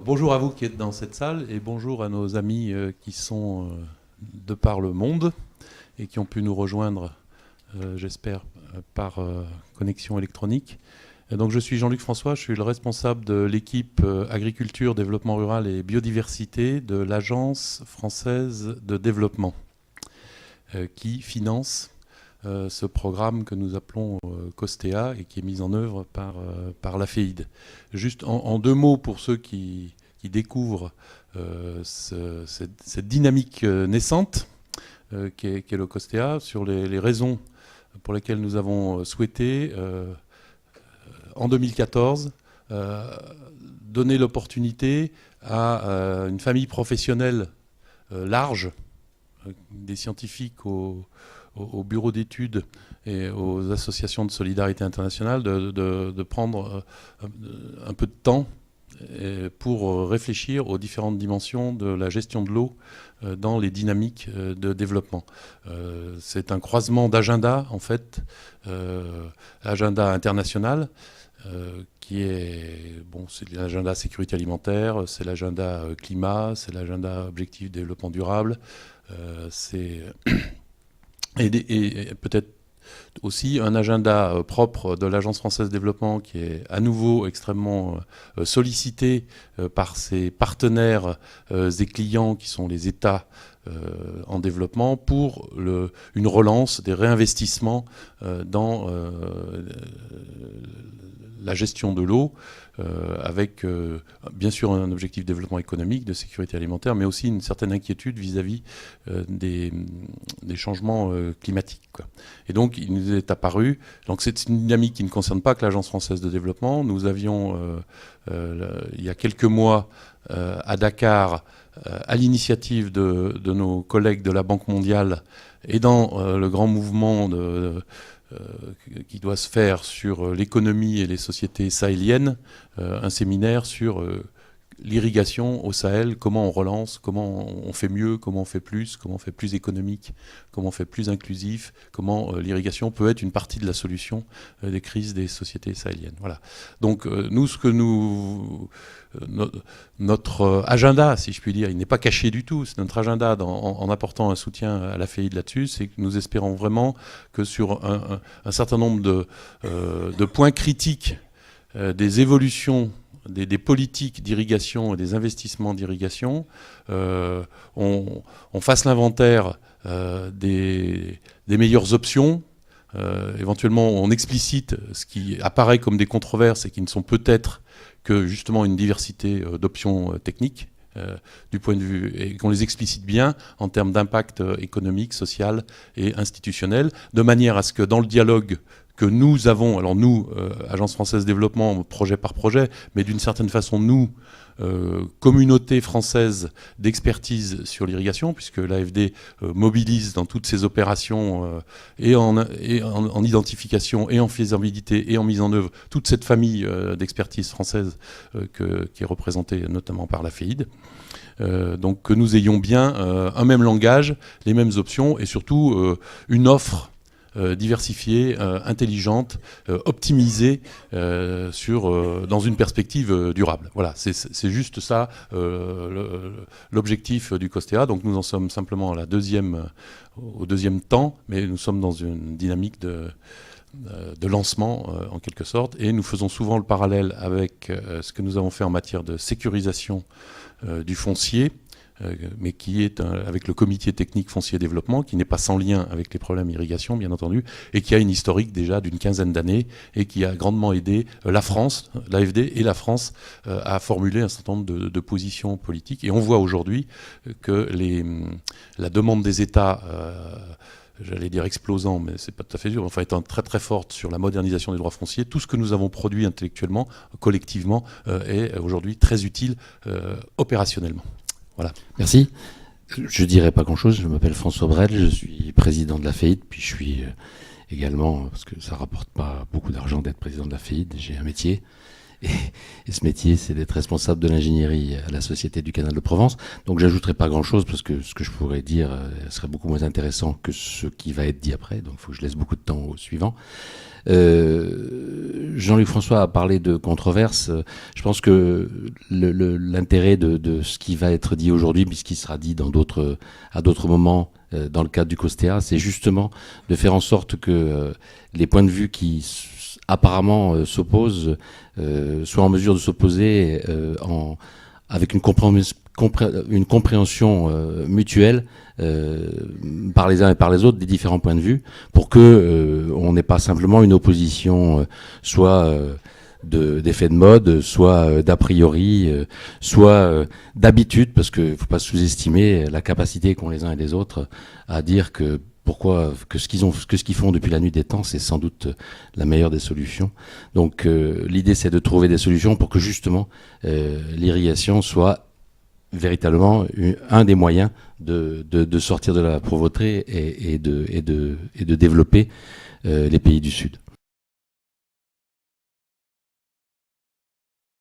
Bonjour à vous qui êtes dans cette salle et bonjour à nos amis qui sont de par le monde et qui ont pu nous rejoindre, j'espère, par connexion électronique. Et donc je suis Jean-Luc François, je suis le responsable de l'équipe Agriculture, Développement Rural et Biodiversité de l'Agence française de développement qui finance ce programme que nous appelons COSTEA et qui est mis en œuvre par la FEID. Juste en deux mots pour ceux qui découvrent cette dynamique naissante qu'est le COSTEA, sur les raisons pour lesquelles nous avons souhaité, en 2014, donner l'opportunité à une famille professionnelle large, des scientifiques au bureau d'études et aux associations de solidarité internationale de prendre un peu de temps pour réfléchir aux différentes dimensions de la gestion de l'eau dans les dynamiques de développement. C'est un croisement d'agenda, en fait, agenda international, qui est, bon, c'est l'agenda sécurité alimentaire, c'est l'agenda climat, c'est l'agenda objectif développement durable, c'est... Et peut-être aussi un agenda propre de l'Agence française de développement qui est à nouveau extrêmement sollicité par ses partenaires et clients qui sont les États en développement pour une relance des réinvestissements dans la gestion de l'eau, avec bien sûr un objectif de développement économique, de sécurité alimentaire, mais aussi une certaine inquiétude vis-à-vis des changements climatiques, quoi. Et donc il nous est apparu, donc c'est une dynamique qui ne concerne pas que l'Agence française de développement. Nous avions il y a quelques mois à Dakar, à l'initiative de nos collègues de la Banque mondiale et dans le grand mouvement qui doit se faire sur l'économie et les sociétés sahéliennes, un séminaire sur l'irrigation au Sahel, comment on relance, comment on fait mieux, comment on fait plus économique, comment on fait plus inclusif, comment l'irrigation peut être une partie de la solution des crises des sociétés sahéliennes. Voilà. Donc notre agenda, si je puis dire, il n'est pas caché du tout. C'est notre agenda en apportant un soutien à la FEID là-dessus, c'est que nous espérons vraiment que sur un certain nombre de points critiques des évolutions des politiques d'irrigation et des investissements d'irrigation, on fasse l'inventaire des meilleures options. Éventuellement, on explicite ce qui apparaît comme des controverses et qui ne sont peut-être que justement une diversité d'options techniques du point de vue, et qu'on les explicite bien en termes d'impact économique, social et institutionnel, de manière à ce que dans le dialogue que nous avons, alors nous, Agence française de développement, projet par projet, mais d'une certaine façon, nous, communauté française d'expertise sur l'irrigation, puisque l'AFD mobilise dans toutes ses opérations et en identification, et en faisabilité, et en mise en œuvre, toute cette famille d'expertise française qui est représentée notamment par la FEID. Donc que nous ayons bien un même langage, les mêmes options, et surtout une offre diversifiée, intelligente, optimisée dans une perspective durable. Voilà, c'est juste ça l'objectif du COSTEA. Donc nous en sommes simplement au deuxième temps, mais nous sommes dans une dynamique de lancement en quelque sorte, et nous faisons souvent le parallèle avec ce que nous avons fait en matière de sécurisation du foncier, mais qui est avec le comité technique foncier développement, qui n'est pas sans lien avec les problèmes irrigation, bien entendu, et qui a une historique déjà d'une quinzaine d'années, et qui a grandement aidé la France, l'AFD et la France, à formuler un certain nombre de positions politiques. Et on voit aujourd'hui que la demande des États, j'allais dire explosant, mais c'est pas tout à fait sûr, enfin étant très très forte sur la modernisation des droits fonciers, tout ce que nous avons produit intellectuellement, collectivement, est aujourd'hui très utile opérationnellement. Voilà. Merci. Je ne dirai pas grand-chose. Je m'appelle François Brel, je suis président de la FEID, puis je suis également, parce que ça ne rapporte pas beaucoup d'argent d'être président de la FEID, j'ai un métier. Et ce métier, c'est d'être responsable de l'ingénierie à la Société du Canal de Provence. Donc j'ajouterai pas grand-chose, parce que ce que je pourrais dire serait beaucoup moins intéressant que ce qui va être dit après. Donc il faut que je laisse beaucoup de temps au suivant. Jean-Luc François a parlé de controverse. Je pense que l'intérêt de ce qui va être dit aujourd'hui, puisqu'il sera dit à d'autres moments dans le cadre du COSTEA, c'est justement de faire en sorte que les points de vue qui apparemment s'opposent soient en mesure de s'opposer avec une compréhension mutuelle par les uns et par les autres des différents points de vue, pour que on n'ait pas simplement une opposition soit d'effet de mode, soit d'a priori, soit d'habitude, parce qu'il ne faut pas sous-estimer la capacité qu'ont les uns et les autres à dire que ce qu'ils font depuis la nuit des temps, c'est sans doute la meilleure des solutions. Donc l'idée, c'est de trouver des solutions pour que justement l'irrigation soit véritablement un des moyens de sortir de la pauvreté et de développer les pays du Sud.